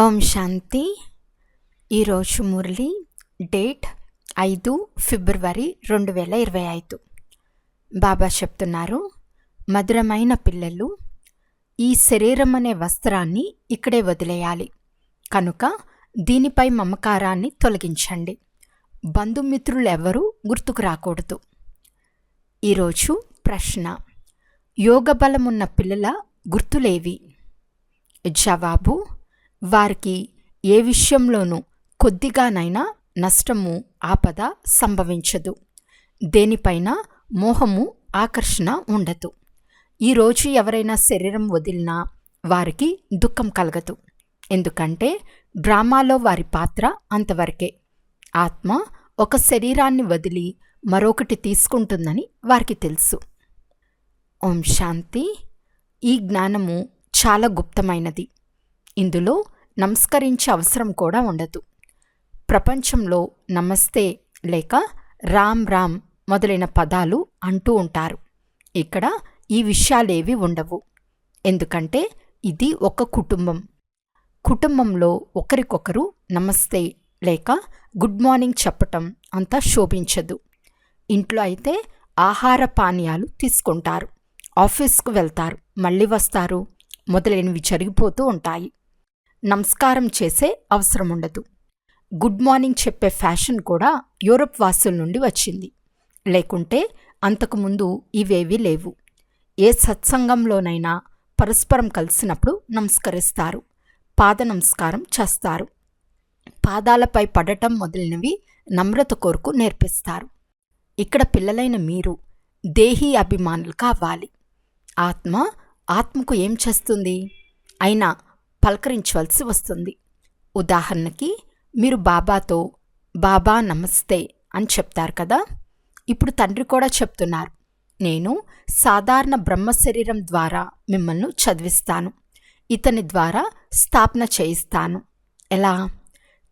ఓం శాంతి. ఈరోజు మురళి డేట్ 5 ఫిబ్రవరి 2025. బాబా చెప్తున్నారు, మధురమైన పిల్లలు, ఈ శరీరం అనే వస్త్రాన్ని ఇక్కడే వదిలేయాలి. కనుక దీనిపై మమకారాన్ని తొలగించండి. బంధుమిత్రులెవరూ గుర్తుకు రాకూడదు. ఈరోజు ప్రశ్న: యోగబలమున్న పిల్లల గుర్తులేవి? జవాబు: వారికి ఏ విషయంలోనూ కొద్దిగానైనా నష్టము, ఆపద సంభవించదు. దేనిపైన మోహము, ఆకర్షణ ఉండదు. ఈరోజు ఎవరైనా శరీరం వదిలినా వారికి దుఃఖం కలగదు. ఎందుకంటే డ్రామాలో వారి పాత్ర అంతవరకే. ఆత్మ ఒక శరీరాన్ని వదిలి మరొకటి తీసుకుంటుందని వారికి తెలుసు. ఓం శాంతి. ఈ జ్ఞానము చాలా గుప్తమైనది. ఇందులో నమస్కరించే అవసరం కూడా ఉండదు. ప్రపంచంలో నమస్తే లేక రామ్ రామ్ మొదలైన పదాలు అంటూ ఉంటారు. ఇక్కడ ఈ విషయాలేవి ఉండవు. ఎందుకంటే ఇది ఒక కుటుంబం. కుటుంబంలో ఒకరికొకరు నమస్తే లేక గుడ్ మార్నింగ్ చెప్పటం అంత శోభించదు. ఇంట్లో అయితే ఆహార పానీయాలు తీసుకుంటారు, ఆఫీస్కు వెళ్తారు, మళ్ళీ వస్తారు, మొదలైనవి జరిగిపోతూ ఉంటాయి. నమస్కారం చేసే అవసరం ఉండదు. గుడ్ మార్నింగ్ చెప్పే ఫ్యాషన్ కూడా యూరప్ వాసుల నుండి వచ్చింది. లేకుంటే అంతకుముందు ఇవేవీ లేవు. ఏ సత్సంగంలోనైనా పరస్పరం కలిసినప్పుడు నమస్కరిస్తారు, పాద నమస్కారం చేస్తారు. పాదాలపై పడటం మొదలైనవి నమ్రత కొరకు నేర్పిస్తారు. ఇక్కడ పిల్లలైన మీరు దేహీ అభిమానులు కావాలి. ఆత్మకు ఏం చేస్తుంది? అయినా పలకరించవలసి వస్తుంది. ఉదాహరణకి మీరు బాబాతో బాబా నమస్తే అని చెప్తారు కదా. ఇప్పుడు తండ్రి కూడా చెప్తున్నారు, నేను సాధారణ బ్రహ్మ శరీరం ద్వారా మిమ్మల్ని చదివిస్తాను, ఇతని ద్వారా స్థాపన చేయిస్తాను. ఎలా?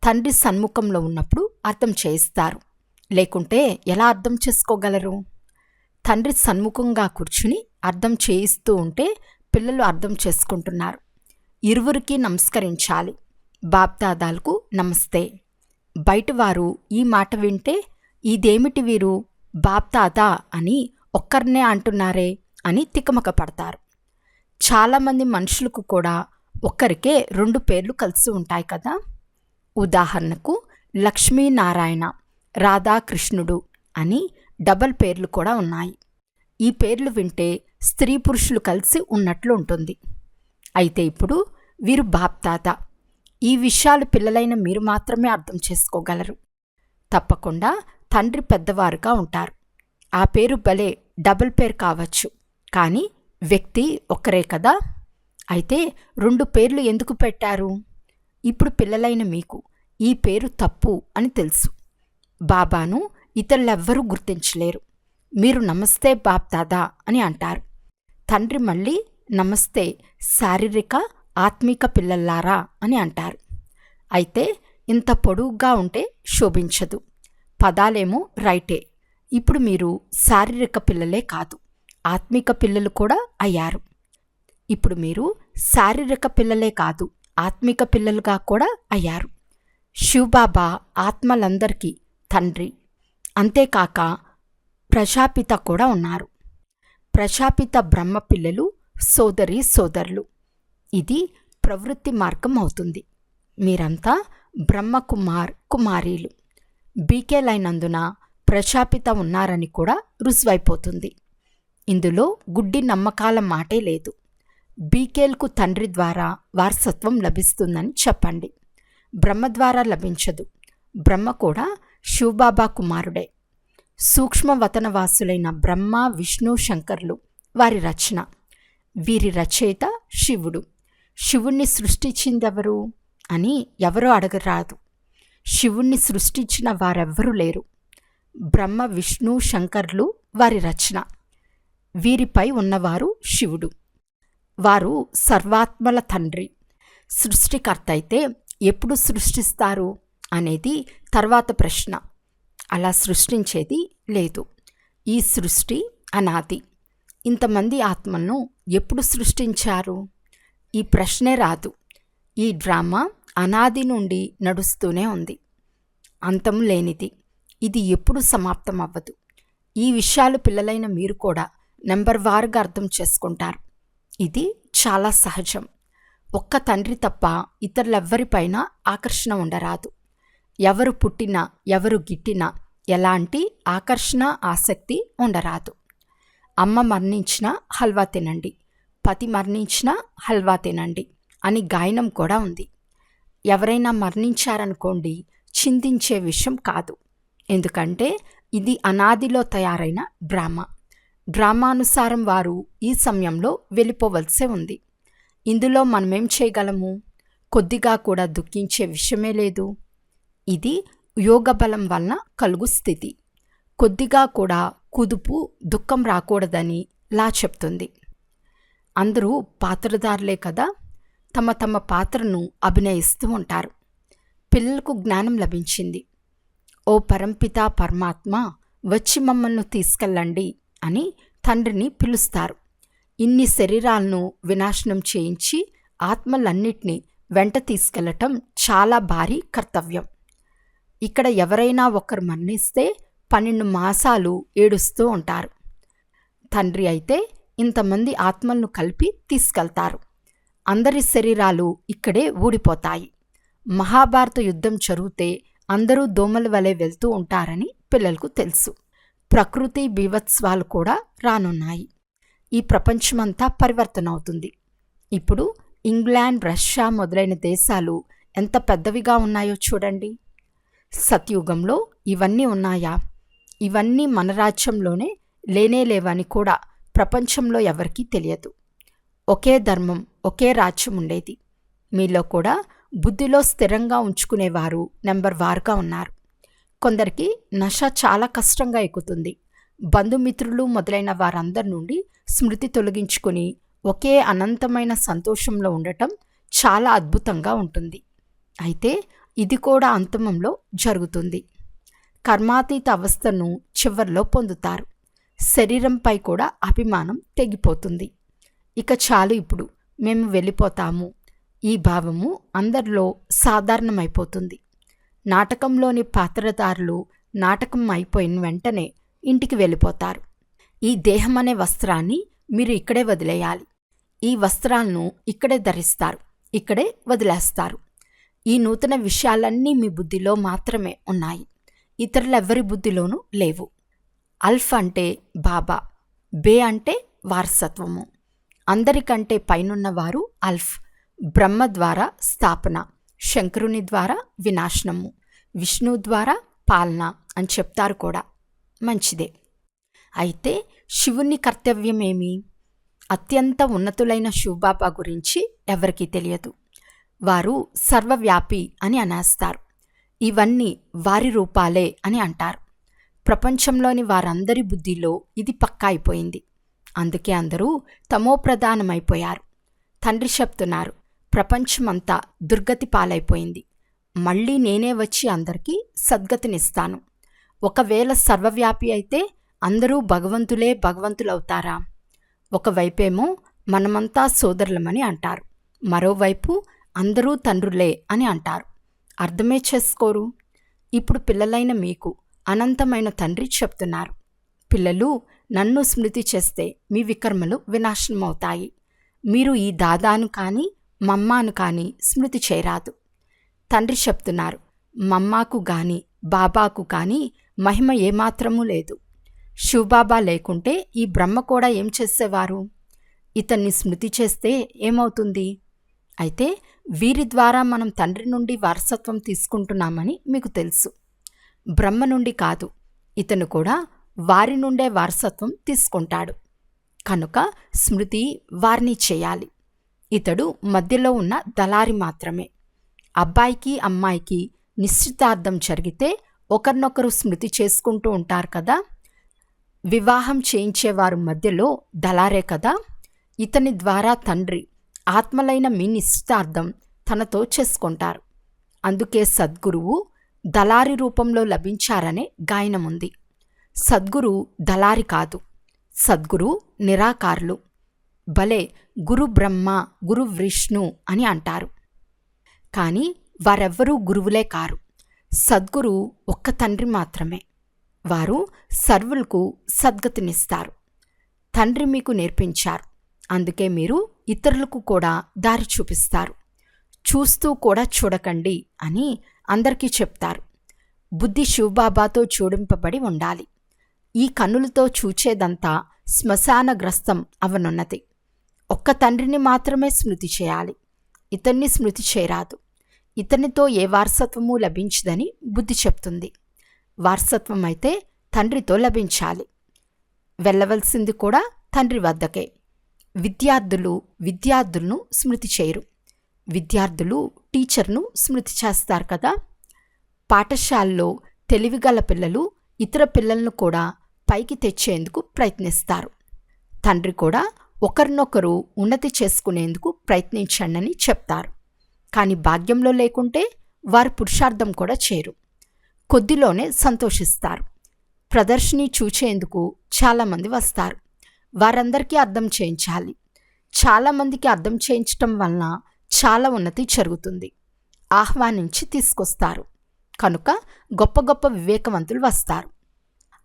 తండ్రి సన్ముఖంలో ఉన్నప్పుడు అర్థం చేయిస్తారు. లేకుంటే ఎలా అర్థం చేసుకోగలరు? తండ్రి సన్ముఖంగా కూర్చుని అర్థం చేయిస్తూ ఉంటే పిల్లలు అర్థం చేసుకుంటున్నారు. ఇరువురికి నమస్కరించాలి. బాప్దాదాలకు నమస్తే. బయటవారు ఈ మాట వింటే ఇదేమిటి వీరు బాప్దాదా అని ఒక్కరినే అంటున్నారే అని తికమక పడతారు. చాలామంది మనుషులకు కూడా ఒక్కరికే 2 పేర్లు కలిసి ఉంటాయి కదా. ఉదాహరణకు లక్ష్మీనారాయణ, రాధాకృష్ణుడు అని డబల్ పేర్లు కూడా ఉన్నాయి. ఈ పేర్లు వింటే స్త్రీ పురుషులు కలిసి ఉన్నట్లు ఉంటుంది. అయితే ఇప్పుడు వీరు బాప్దాదా. ఈ విషయాలు పిల్లలైన మీరు మాత్రమే అర్థం చేసుకోగలరు. తప్పకుండా తండ్రి పెద్దవారుగా ఉంటారు. ఆ పేరు భలే డబుల్ పేరు కావచ్చు, కానీ వ్యక్తి ఒక్కరే కదా. అయితే 2 పేర్లు ఎందుకు పెట్టారు? ఇప్పుడు పిల్లలైన మీకు ఈ పేరు తప్పు అని తెలుసు. బాబాను ఇతరులెవ్వరూ గుర్తించలేరు. మీరు నమస్తే బాప్దాదా అని అంటారు. తండ్రి మళ్ళీ నమస్తే శారీరక ఆత్మిక పిల్లల్లారా అని అంటారు. అయితే ఇంత పొడుగ్గా ఉంటే శోభించదు. పదాలేమో రైటే. ఇప్పుడు మీరు శారీరక పిల్లలే కాదు, ఆత్మిక పిల్లలు కూడా అయ్యారు. ఇప్పుడు మీరు శారీరక పిల్లలే కాదు, ఆత్మిక పిల్లలుగా కూడా అయ్యారు. శివబాబా ఆత్మలందరికీ తండ్రి. అంతేకాక ప్రజాపిత కూడా ఉన్నారు. ప్రజాపిత బ్రహ్మ పిల్లలు, సోదరి సోదరులు. ఇది ప్రవృత్తి మార్గం అవుతుంది. మీరంతా బ్రహ్మకుమార్ కుమారీలు. బీకేలైనందున ప్రజాపిత ఉన్నారని కూడా రుజువైపోతుంది. ఇందులో గుడ్డి నమ్మకాల మాటే లేదు. బీకేల్కు తండ్రి ద్వారా వారసత్వం లభిస్తుందని చెప్పండి. బ్రహ్మ ద్వారా లభించదు. బ్రహ్మ కూడా శివబాబా కుమారుడే. సూక్ష్మవతనవాసులైన బ్రహ్మ, విష్ణు, శంకర్లు వారి రచన. వీరి రచయిత శివుడు. శివుణ్ణి సృష్టించిందెవరు అని ఎవరో అడగరాదు. శివుణ్ణి సృష్టించిన వారెవ్వరూ లేరు. బ్రహ్మ, విష్ణు, శంకర్లు వారి రచన. వీరిపై ఉన్నవారు శివుడు. వారు సర్వాత్మల తండ్రి. సృష్టికర్త అయితే ఎప్పుడు సృష్టిస్తారు అనేది తర్వాత ప్రశ్న. అలా సృష్టించేది లేదు. ఈ సృష్టి అనాది. ఇంతమంది ఆత్మలను ఎప్పుడు సృష్టించారు? ఈ ప్రశ్నే రాదు. ఈ డ్రామా అనాది నుండి నడుస్తూనే ఉంది, అంతం లేనిది. ఇది ఎప్పుడు సమాప్తం అవ్వదు. ఈ విషయాలు పిల్లలైన మీరు కూడా నెంబర్ వారుగా అర్థం చేసుకుంటారు. ఇది చాలా సహజం. ఒక్క తండ్రి తప్ప ఇతరులెవ్వరిపైన ఆకర్షణ ఉండరాదు. ఎవరు పుట్టినా ఎవరు గిట్టినా ఎలాంటి ఆకర్షణ ఆసక్తి ఉండరాదు. అమ్మ మరణించినా హల్వా తినండి, పతి మరణించినా హల్వా తినండి అని గాయనం కూడా ఉంది. ఎవరైనా మరణించారనుకోండి, చింతించే విషయం కాదు. ఎందుకంటే ఇది అనాదిలో తయారైన డ్రామా. డ్రామానుసారం వారు ఈ సమయంలో వెళ్ళిపోవలసే ఉంది. ఇందులో మనమేం చేయగలము? కొద్దిగా కూడా దుఃఖించే విషయమే లేదు. ఇది యోగ బలం వలన కలుగు స్థితి. కొద్దిగా కూడా కుదుపు దుఃఖం రాకూడదని లా చెప్తుంది. అందరూ పాత్రధారులే కదా, తమ తమ పాత్రను అభినయిస్తూ ఉంటారు. పిల్లలకు జ్ఞానం లభించింది. ఓ పరంపిత పరమాత్మ, వచ్చి మమ్మల్ని తీసుకెళ్ళండి అని తండ్రిని పిలుస్తారు. ఇన్ని శరీరాలను వినాశనం చేయించి ఆత్మలన్నిటినీ వెంట తీసుకెళ్లటం చాలా భారీ కర్తవ్యం. ఇక్కడ ఎవరైనా ఒకరు మరణిస్తే 12 మాసాలు ఏడుస్తూ ఉంటారు. తండ్రి అయితే ఇంతమంది ఆత్మలను కలిపి తీసుకెళ్తారు. అందరి శరీరాలు ఇక్కడే ఊడిపోతాయి. మహాభారత యుద్ధం జరిగితే అందరూ దోమల వలె వెళ్తూ ఉంటారని పిల్లలకు తెలుసు. ప్రకృతి బీభత్సాలు కూడా రానున్నాయి. ఈ ప్రపంచమంతా పరివర్తన అవుతుంది. ఇప్పుడు ఇంగ్లాండ్, రష్యా మొదలైన దేశాలు ఎంత పెద్దవిగా ఉన్నాయో చూడండి. సత్యుగంలో ఇవన్నీ ఉన్నాయా? ఇవన్నీ మన రాజ్యంలోనే లేనేలేవని కూడా ప్రపంచంలో ఎవరికీ తెలియదు. ఒకే ధర్మం, ఒకే రాజ్యం ఉండేది. మీలో కూడా బుద్ధిలో స్థిరంగా ఉంచుకునేవారు నెంబర్ వారుగా ఉన్నారు. కొందరికి నష చాలా కష్టంగా ఎక్కుతుంది. బంధుమిత్రులు మొదలైన వారందరి నుండి స్మృతి తొలగించుకుని ఒకే అనంతమైన సంతోషంలో ఉండటం చాలా అద్భుతంగా ఉంటుంది. అయితే ఇది కూడా అంతిమంలో జరుగుతుంది. కర్మాతీత అవస్థను చివర్లో పొందుతారు. శరీరంపై కూడా అభిమానం తెగిపోతుంది. ఇక చాలు, ఇప్పుడు మేము వెళ్ళిపోతాము, ఈ భావము అందరిలో సాధారణమైపోతుంది. నాటకంలోని పాత్రధారులు నాటకం అయిపోయిన వెంటనే ఇంటికి వెళ్ళిపోతారు. ఈ దేహం అనే వస్త్రాన్ని మీరు ఇక్కడే వదిలేయాలి. ఈ వస్త్రాలను ఇక్కడే ధరిస్తారు, ఇక్కడే వదిలేస్తారు. ఈ నూతన విషయాలన్నీ మీ బుద్ధిలో మాత్రమే ఉన్నాయి, ఇతరులెవ్వరి బుద్ధిలోనూ లేవు. అల్ఫ్ అంటే బాబా, బే అంటే వారసత్వము. అందరికంటే పైనున్నవారు అల్ఫ్. బ్రహ్మ ద్వారా స్థాపన, శంకరుని ద్వారా వినాశనము, విష్ణు ద్వారా పాలన అని చెప్తారు కూడా. మంచిదే. అయితే శివుని కర్తవ్యమేమి? అత్యంత ఉన్నతులైన శివబాబా గురించి ఎవరికీ తెలియదు. వారు సర్వవ్యాపి అని అనేస్తారు. ఇవన్నీ వారి రూపాలే అని అంటారు. ప్రపంచంలోని వారందరి బుద్ధిలో ఇది పక్కా అయిపోయింది. అందుకే అందరూ తమోప్రధానమైపోయారు. తండ్రి చెప్తున్నారు, ప్రపంచమంతా దుర్గతి పాలైపోయింది. మళ్ళీ నేనే వచ్చి అందరికీ సద్గతినిస్తాను. ఒకవేళ సర్వవ్యాపి అయితే అందరూ భగవంతులే భగవంతులవుతారా? ఒకవైపేమో మనమంతా సోదరులమని అంటారు, మరోవైపు అందరూ తండ్రులే అని అంటారు. అర్థమే చేసుకోరు. ఇప్పుడు పిల్లలైన మీకు అనంతమైన తండ్రి చెప్తున్నారు, పిల్లలు, నన్ను స్మృతి చేస్తే మీ వికర్మలు వినాశనమవుతాయి. మీరు ఈ దాదాను కానీ మమ్మాను కానీ స్మృతి చేయరాదు. తండ్రి చెప్తున్నారు, మమ్మాకు గాని బాబాకు కానీ మహిమ ఏమాత్రమూ లేదు. శివబాబా లేకుంటే ఈ బ్రహ్మ కూడా ఏం చేసేవారు? ఇతన్ని స్మృతి చేస్తే ఏమవుతుంది? అయితే వీరి ద్వారా మనం తండ్రి నుండి వారసత్వం తీసుకుంటున్నామని మీకు తెలుసు. బ్రహ్మ నుండి కాదు, ఇతను కూడా వారి నుండే వారసత్వం తీసుకుంటాడు. కనుక స్మృతి వారిని చేయాలి. ఇతడు మధ్యలో ఉన్న దళారి మాత్రమే. అబ్బాయికి అమ్మాయికి నిశ్చితార్థం జరిగితే ఒకరినొకరు స్మృతి చేసుకుంటూ ఉంటారు కదా. వివాహం చేయించేవారు మధ్యలో దళారే కదా. ఇతని ద్వారా తండ్రి ఆత్మలైన మీ నిశ్చితార్థం తనతో చేసుకుంటారు. అందుకే సద్గురువు దళారి రూపంలో లభించారనే గాయనముంది. సద్గురు దళారి కాదు, సద్గురు నిరాకారులు. భలే గురు బ్రహ్మ గురు విష్ణు అని అంటారు. కానీ వారెవ్వరూ గురువులే కారు. సద్గురు ఒక్క తండ్రి మాత్రమే. వారు సర్వులకు సద్గతినిస్తారు. తండ్రి మీకు నేర్పించారు, అందుకే మీరు ఇతరులకు కూడా దారి చూపిస్తారు. చూస్తూ కూడా చూడకండి అని అందరికీ చెప్తారు. బుద్ధి శివబాబాతో జోడింపబడి ఉండాలి. ఈ కన్నులతో చూచేదంతా శ్మశానగ్రస్తం అవనున్నది. ఒక్క తండ్రిని మాత్రమే స్మృతి చేయాలి. ఇతన్ని స్మృతి చేయరాదు. ఇతనితో ఏ వారసత్వము లభించదని బుద్ధి చెప్తుంది. వారసత్వం అయితే తండ్రితో లభించాలి. వెళ్ళవలసింది కూడా తండ్రి వద్దకే. విద్యార్థులను స్మృతి చేయరు. విద్యార్థులు టీచర్ను స్మృతి చేస్తారు కదా. పాఠశాలలో తెలివిగల పిల్లలు ఇతర పిల్లలను కూడా పైకి తెచ్చేందుకు ప్రయత్నిస్తారు. తండ్రి కూడా ఒకరినొకరు ఉన్నతి చేసుకునేందుకు ప్రయత్నించండి చెప్తారు. కానీ భాగ్యంలో లేకుంటే వారు పురుషార్థం కూడా చేయరు. కొద్దిలోనే సంతోషిస్తారు. ప్రదర్శిని చూచేందుకు చాలామంది వస్తారు. వారందరికీ అర్థం చేయించాలి. చాలామందికి అర్థం చేయించటం వలన చాలా ఉన్నతి జరుగుతుంది. ఆహ్వానించి తీసుకొస్తారు కనుక గొప్ప గొప్ప వివేకవంతులు వస్తారు.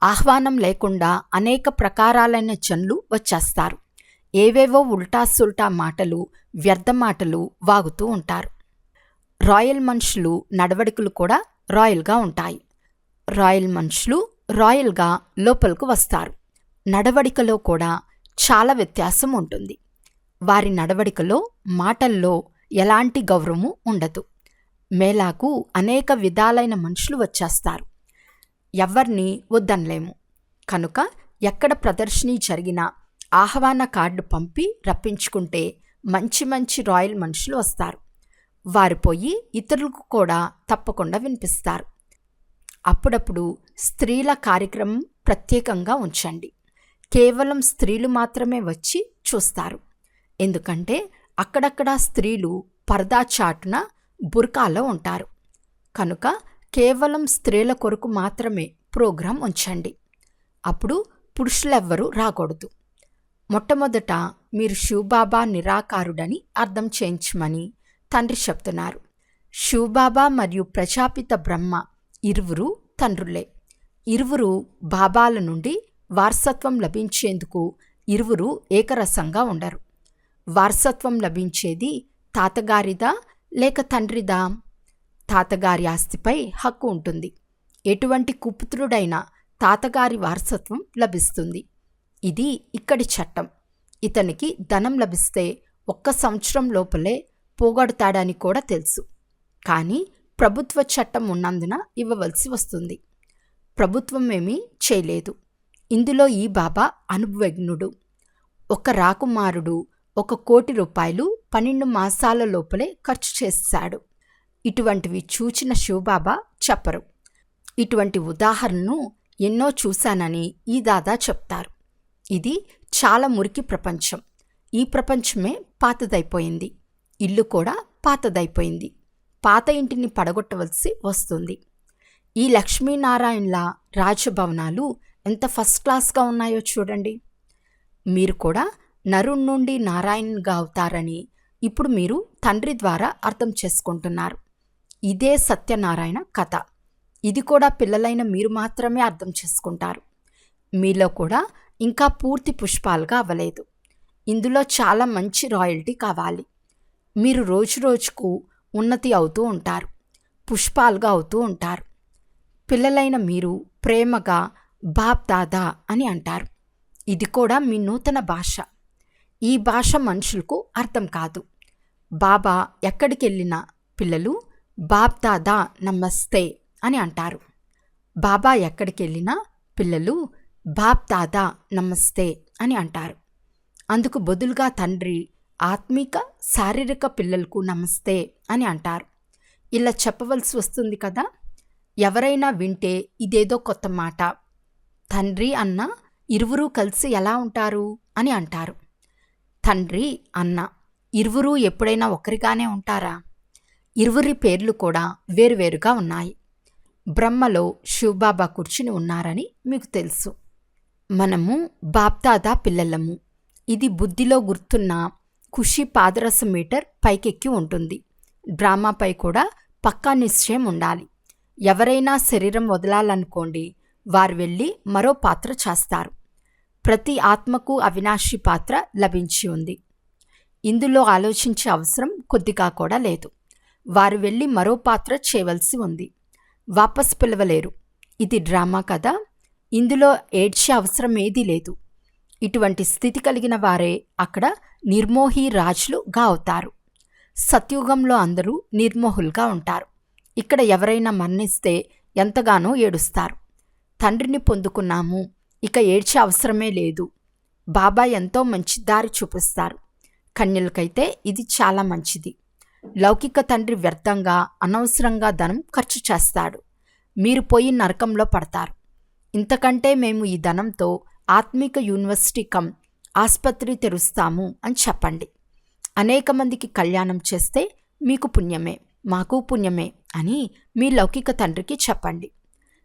ఆహ్వానం లేకుండా అనేక ప్రకారాలైన జనులు వచ్చేస్తారు. ఏవేవో ఉల్టా సుల్టా మాటలు, వ్యర్థ మాటలు వాగుతూ ఉంటారు. రాయల్ మనుషులు నడవడికలు కూడా రాయల్గా ఉంటాయి. రాయల్ మనుషులు రాయల్గా లోపలికి వస్తారు. నడవడికలో కూడా చాలా వ్యత్యాసం ఉంటుంది. వారి నడవడికలో, మాటల్లో ఎలాంటి గౌరవము ఉండదు. మేళాకు అనేక విధాలైన మనుషులు వచ్చేస్తారు. ఎవ్వరిని వద్దనలేము. కనుక ఎక్కడ ప్రదర్శిని జరిగినా ఆహ్వాన కార్డు పంపి రప్పించుకుంటే మంచి మంచి రాయల్ మనుషులు వస్తారు. వారు పోయి ఇతరులకు కూడా తప్పకుండా వినిపిస్తారు. అప్పుడప్పుడు స్త్రీల కార్యక్రమం ప్రత్యేకంగా ఉంచండి. కేవలం స్త్రీలు మాత్రమే వచ్చి చూస్తారు. ఎందుకంటే అక్కడక్కడ స్త్రీలు పరదా చాటున బుర్కాలో ఉంటారు. కనుక కేవలం స్త్రీల కొరకు మాత్రమే ప్రోగ్రాం ఉంచండి. అప్పుడు పురుషులెవ్వరూ రాకూడదు. మొట్టమొదట మీరు శివబాబా నిరాకారుడని అర్థం చేయించమని తండ్రి చెప్తున్నారు. శివబాబా మరియు ప్రజాపిత బ్రహ్మ ఇరువురు తండ్రులే. ఇరువురు బాబాల నుండి వారసత్వం లభించేందుకు ఇరువురు ఏకరసంగా ఉండరు. వారసత్వం లభించేది తాతగారిదా లేక తండ్రిదా? తాతగారి ఆస్తిపై హక్కు ఉంటుంది. ఎటువంటి కుపుత్రుడైనా తాతగారి వారసత్వం లభిస్తుంది. ఇది ఇక్కడి చట్టం. ఇతనికి ధనం లభిస్తే 1 సంవత్సరం లోపలే పోగొడతాడని కూడా తెలుసు. కానీ ప్రభుత్వ చట్టం ఉన్నందున ఇవ్వవలసి వస్తుంది. ప్రభుత్వం ఏమీ చేయలేదు. ఇందులో ఈ బాబా అనుభవజ్ఞుడు. ఒక రాకుమారుడు 1 కోటి రూపాయలు 12 మాసాల లోపలే ఖర్చు చేశాడు. ఇటువంటివి చూచిన శివబాబా చెప్పరు. ఇటువంటి ఉదాహరణను ఎన్నో చూశానని ఈ దాదా చెప్తారు. ఇది చాలా మురికి ప్రపంచం. ఈ ప్రపంచమే పాతదైపోయింది. ఇల్లు కూడా పాతదైపోయింది. పాత ఇంటిని పడగొట్టవలసి వస్తుంది. ఈ లక్ష్మీనారాయణల రాజభవనాలు ఎంత ఫస్ట్ క్లాస్గా ఉన్నాయో చూడండి. మీరు కూడా నరుణ్ నుండి నారాయణ్గా అవుతారని ఇప్పుడు మీరు తండ్రి ద్వారా అర్థం చేసుకుంటున్నారు. ఇదే సత్యనారాయణ కథ. ఇది కూడా పిల్లలైన మీరు మాత్రమే అర్థం చేసుకుంటారు. మీలో కూడా ఇంకా పూర్తి పుష్పాలుగా అవ్వలేదు. ఇందులో చాలా మంచి రాయల్టీ కావాలి. మీరు రోజురోజుకు ఉన్నతి అవుతూ ఉంటారు, పుష్పాలుగా అవుతూ ఉంటారు. పిల్లలైన మీరు ప్రేమగా బాప్ దాదా అని అంటారు. ఇది కూడా మీ నూతన భాష. ఈ భాష మనుషులకు అర్థం కాదు. బాబా ఎక్కడికి వెళ్ళినా పిల్లలు బాప్ దాదా నమస్తే అని అంటారు. బాబా ఎక్కడికి వెళ్ళినా పిల్లలు బాప్ దాదా నమస్తే అని అంటారు. అందుకు బదులుగా తండ్రి ఆత్మిక శారీరక పిల్లలకు నమస్తే అని అంటారు. ఇలా చెప్పవలసి వస్తుంది కదా. ఎవరైనా వింటే ఇదేదో కొత్త మాట. తండ్రి అన్న ఇరువురూ కలిసి ఎలా ఉంటారు అని అంటారు. తండ్రి అన్న ఇరువురూ ఎప్పుడైనా ఒకరిగానే ఉంటారా? ఇరువురి పేర్లు కూడా వేరువేరుగా ఉన్నాయి. బ్రహ్మలో శివబాబా కూర్చుని ఉన్నారని మీకు తెలుసు. మనము బాప్దాదా పిల్లలము. ఇది బుద్ధిలో గుర్తున్న ఖుషి పాదరస మీటర్ పైకెక్కి ఉంటుంది. డ్రామాపై కూడా పక్కా నిశ్చయం ఉండాలి. ఎవరైనా శరీరం వదలాలనుకోండి, వారు వెళ్ళి మరో పాత్ర చేస్తారు. ప్రతి ఆత్మకు అవినాశి పాత్ర లభించి ఉంది. ఇందులో ఆలోచించే అవసరం కొద్దిగా కూడా లేదు. వారు వెళ్ళి మరో పాత్ర చేయవలసి ఉంది. వాపస్ పిలవలేరు. ఇది డ్రామా కదా. ఇందులో ఏడ్చే అవసరం ఏదీ లేదు. ఇటువంటి స్థితి కలిగిన వారే అక్కడ నిర్మోహి రాజులుగా అవుతారు. సత్యుగంలో అందరూ నిర్మోహులుగా ఉంటారు. ఇక్కడ ఎవరైనా మరణిస్తే ఎంతగానో ఏడుస్తారు. తండ్రిని పొందుకున్నాము, ఇక ఏడ్చే అవసరమే లేదు. బాబా ఎంతో మంచి దారి చూపిస్తారు. కన్యలకైతే ఇది చాలా మంచిది. లౌకిక తండ్రి వ్యర్థంగా అనవసరంగా ధనం ఖర్చు చేస్తాడు. మీరు పోయి నరకంలో పడతారు. ఇంతకంటే మేము ఈ ధనంతో ఆత్మిక యూనివర్సిటీ ఆస్పత్రి తెరుస్తాము అని చెప్పండి. అనేక మందికి కళ్యాణం చేస్తే మీకు పుణ్యమే, మాకు పుణ్యమే అని మీ లౌకిక తండ్రికి చెప్పండి.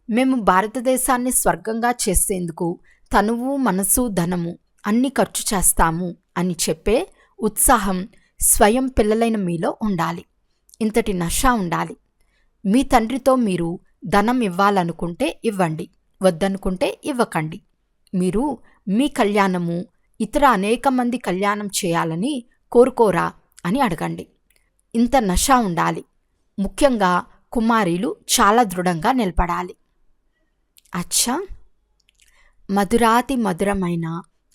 మేము భారతదేశాన్ని స్వర్గంగా చేసేందుకు తనువు, మనసు, ధనము అన్నీ ఖర్చు చేస్తాము అని చెప్పే ఉత్సాహం స్వయం పిల్లలైన మీలో ఉండాలి. ఇంతటి నష ఉండాలి. మీ తండ్రితో మీరు ధనం ఇవ్వాలనుకుంటే ఇవ్వండి, వద్దనుకుంటే ఇవ్వకండి. మీరు మీ కళ్యాణము ఇతర అనేక మంది కళ్యాణం చేయాలని కోరుకోరా అని అడగండి. ఇంత నష ఉండాలి. ముఖ్యంగా కుమారీలు చాలా దృఢంగా నిలబడాలి. అచ్చా, మధురాతి మధురమైన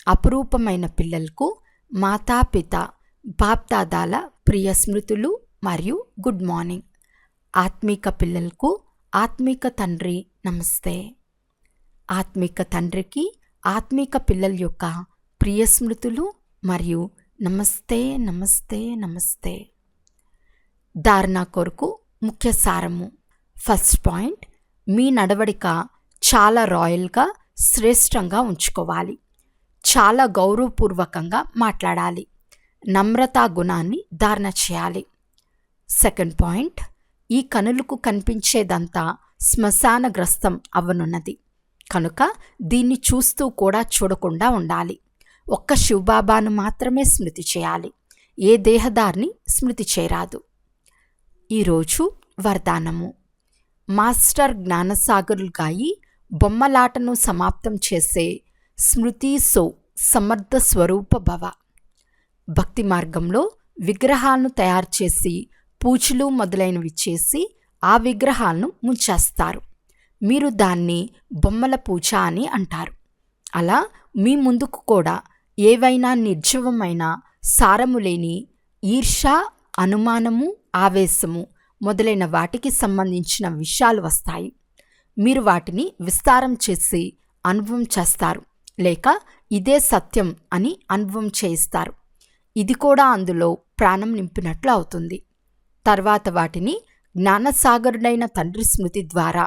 అపురూపమైన పిల్లలకు మాతాపిత బాప్దాదాల ప్రియ స్మృతులు మరియు గుడ్ మార్నింగ్. ఆత్మిక పిల్లలకు ఆత్మిక తండ్రి నమస్తే. ఆత్మిక తండ్రికి ఆత్మిక పిల్లల యొక్క ప్రియ స్మృతులు మరియు నమస్తే నమస్తే నమస్తే. ధారణ కొరకు ముఖ్య సారము. ఫస్ట్ పాయింట్, మీ నడవడిక చాలా రాయల్గా, శ్రేష్టంగా ఉంచుకోవాలి. చాలా గౌరవపూర్వకంగా మాట్లాడాలి. నమ్రతా గుణాన్ని ధారణ చేయాలి. సెకండ్ పాయింట్, ఈ కనులకు కనిపించేదంతా శ్మశానగ్రస్తం అవ్వనున్నది కనుక దీన్ని చూస్తూ కూడా చూడకుండా ఉండాలి. ఒక్క శివబాబాను మాత్రమే స్మృతి చేయాలి. ఏ దేహదారిని స్మృతి చేయరాదు. ఈరోజు వరదానము. మాస్టర్ జ్ఞానసాగరులుగాయి బొమ్మలాటను సమాప్తం చేసే స్మృతి సో సమర్థ స్వరూప భవ. భక్తి మార్గంలో విగ్రహాలను తయారు చేసి పూజలు మొదలైనవి చేసి ఆ విగ్రహాలను ముంచేస్తారు. మీరు దాన్ని బొమ్మల పూజ అని అంటారు. అలా మీ ముందుకు కూడా ఏవైనా నిర్జీవమైన సారము లేని ఈర్ష, అనుమానము, ఆవేశము మొదలైన వాటికి సంబంధించిన విషయాలు వస్తాయి. మీరు వాటిని విస్తారం చేసి అనుభవం చేస్తారు, లేక ఇదే సత్యం అని అనుభవం చేయిస్తారు. ఇది కూడా అందులో ప్రాణం నింపినట్లు అవుతుంది. తర్వాత వాటిని జ్ఞానసాగరుడైన తండ్రి స్మృతి ద్వారా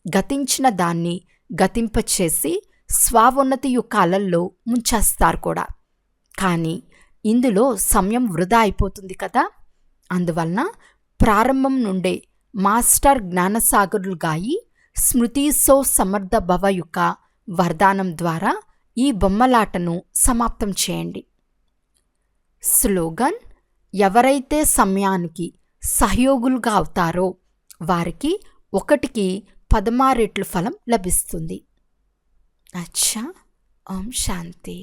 గతించిన దాన్ని గతింపచేసి స్వావోన్నతి యొక్క అలల్లో ముంచేస్తారు కూడా. కానీ ఇందులో సమయం వృధా అయిపోతుంది కదా. అందువలన ప్రారంభం నుండే మాస్టర్ జ్ఞానసాగరులుగాయి స్మృతి సో సమర్థ భవ యొక్క వరదానం ద్వారా ఈ బొమ్మలాటను సమాప్తం చేయండి. స్లోగన్: ఎవరైతే సమయానికి సహయోగులుగా అవుతారో వారికి 1కి 16 రెట్లు ఫలం లభిస్తుంది. అచ్చా, ఓం శాంతి.